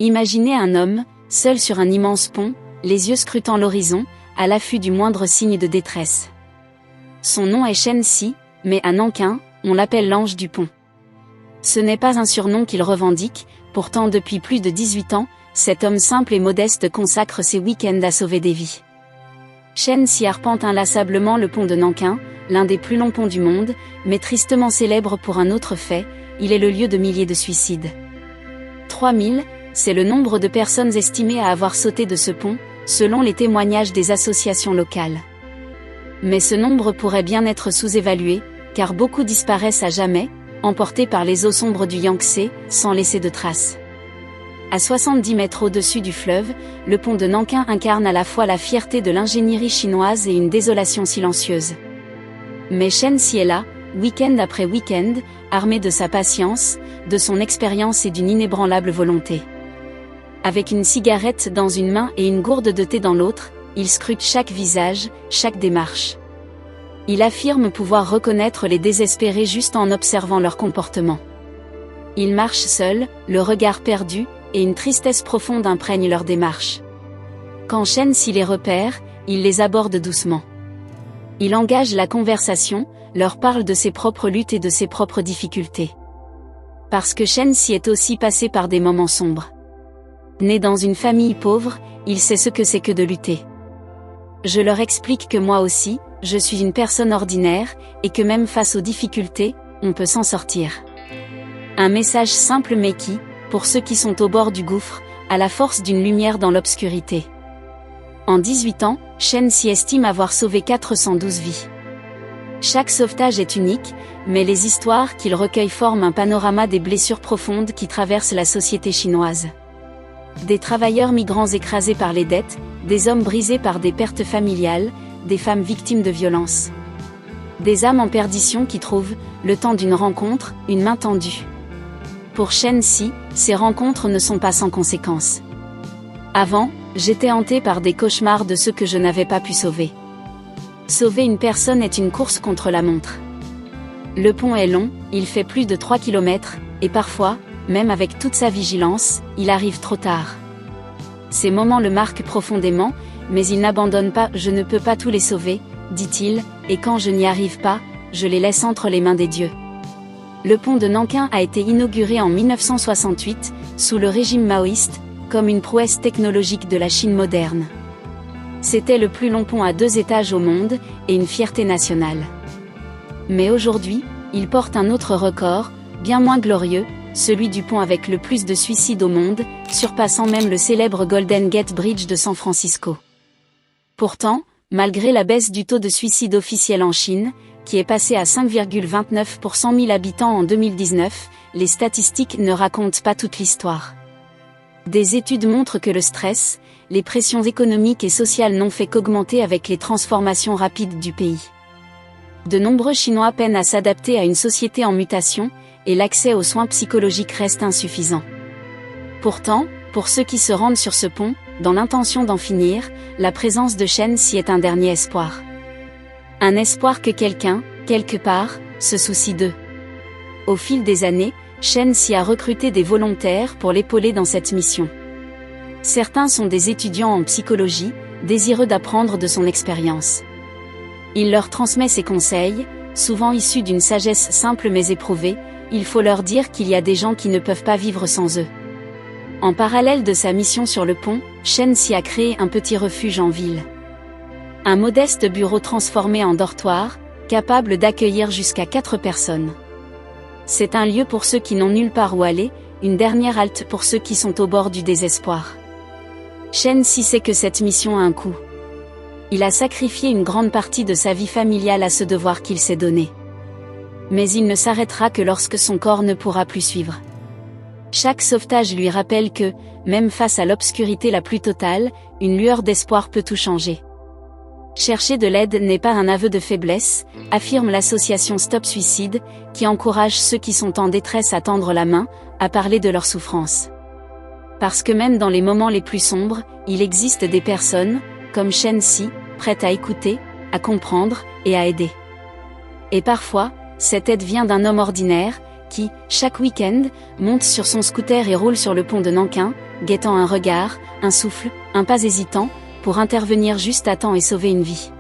Imaginez un homme, seul sur un immense pont, les yeux scrutant l'horizon, à l'affût du moindre signe de détresse. Son nom est Chen Si, mais à Nankin, on l'appelle l'ange du pont. Ce n'est pas un surnom qu'il revendique, pourtant depuis plus de 18 ans, cet homme simple et modeste consacre ses week-ends à sauver des vies. Chen Si arpente inlassablement le pont de Nankin, l'un des plus longs ponts du monde, mais tristement célèbre pour un autre fait, il est le lieu de milliers de suicides. 3000, c'est le nombre de personnes estimées à avoir sauté de ce pont, selon les témoignages des associations locales. Mais ce nombre pourrait bien être sous-évalué, car beaucoup disparaissent à jamais, emportés par les eaux sombres du Yangtze, sans laisser de traces. À 70 mètres au-dessus du fleuve, le pont de Nankin incarne à la fois la fierté de l'ingénierie chinoise et une désolation silencieuse. Mais Chen Si est là, week-end après week-end, armé de sa patience, de son expérience et d'une inébranlable volonté. Avec une cigarette dans une main et une gourde de thé dans l'autre, il scrute chaque visage, chaque démarche. Il affirme pouvoir reconnaître les désespérés juste en observant leur comportement. Il marche seul, le regard perdu, et une tristesse profonde imprègne leur démarche. Quand Chen Si les repère, il les aborde doucement. Il engage la conversation, leur parle de ses propres luttes et de ses propres difficultés. Parce que Chen Si est aussi passé par des moments sombres. Né dans une famille pauvre, il sait ce que c'est que de lutter. Je leur explique que moi aussi, je suis une personne ordinaire, et que même face aux difficultés, on peut s'en sortir. Un message simple mais qui, pour ceux qui sont au bord du gouffre, a la force d'une lumière dans l'obscurité. En 18 ans, Chen Si estime avoir sauvé 412 vies. Chaque sauvetage est unique, mais les histoires qu'il recueille forment un panorama des blessures profondes qui traversent la société chinoise. Des travailleurs migrants écrasés par les dettes, des hommes brisés par des pertes familiales, des femmes victimes de violences. Des âmes en perdition qui trouvent, le temps d'une rencontre, une main tendue. Pour Chen Si, ces rencontres ne sont pas sans conséquences. Avant, j'étais hanté par des cauchemars de ceux que je n'avais pas pu sauver. Sauver une personne est une course contre la montre. Le pont est long, il fait plus de 3 km, et parfois, même avec toute sa vigilance, il arrive trop tard. Ces moments le marquent profondément, mais il n'abandonne pas « je ne peux pas tous les sauver », dit-il, et quand je n'y arrive pas, je les laisse entre les mains des dieux. Le pont de Nankin a été inauguré en 1968, sous le régime maoïste, comme une prouesse technologique de la Chine moderne. C'était le plus long pont à 2 étages au monde, et une fierté nationale. Mais aujourd'hui, il porte un autre record, bien moins glorieux, celui du pont avec le plus de suicides au monde, surpassant même le célèbre Golden Gate Bridge de San Francisco. Pourtant, malgré la baisse du taux de suicide officiel en Chine, qui est passé à 5,29 pour 100 000 habitants en 2019, les statistiques ne racontent pas toute l'histoire. Des études montrent que le stress, les pressions économiques et sociales n'ont fait qu'augmenter avec les transformations rapides du pays. De nombreux Chinois peinent à s'adapter à une société en mutation, et l'accès aux soins psychologiques reste insuffisant. Pourtant, pour ceux qui se rendent sur ce pont, dans l'intention d'en finir, la présence de Chen Si est un dernier espoir. Un espoir que quelqu'un, quelque part, se soucie d'eux. Au fil des années, Chen Si a recruté des volontaires pour l'épauler dans cette mission. Certains sont des étudiants en psychologie, désireux d'apprendre de son expérience. Il leur transmet ses conseils, souvent issus d'une sagesse simple mais éprouvée. Il faut leur dire qu'il y a des gens qui ne peuvent pas vivre sans eux. En parallèle de sa mission sur le pont, Chen Si a créé un petit refuge en ville. Un modeste bureau transformé en dortoir, capable d'accueillir jusqu'à 4 personnes. C'est un lieu pour ceux qui n'ont nulle part où aller, une dernière halte pour ceux qui sont au bord du désespoir. Chen Si sait que cette mission a un coût. Il a sacrifié une grande partie de sa vie familiale à ce devoir qu'il s'est donné. Mais il ne s'arrêtera que lorsque son corps ne pourra plus suivre. Chaque sauvetage lui rappelle que, même face à l'obscurité la plus totale, une lueur d'espoir peut tout changer. Chercher de l'aide n'est pas un aveu de faiblesse, affirme l'association Stop Suicide, qui encourage ceux qui sont en détresse à tendre la main, à parler de leur souffrance. Parce que même dans les moments les plus sombres, il existe des personnes, comme Chen Si, prêtes à écouter, à comprendre, et à aider. Et parfois, cette aide vient d'un homme ordinaire, qui, chaque week-end, monte sur son scooter et roule sur le pont de Nankin, guettant un regard, un souffle, un pas hésitant, pour intervenir juste à temps et sauver une vie.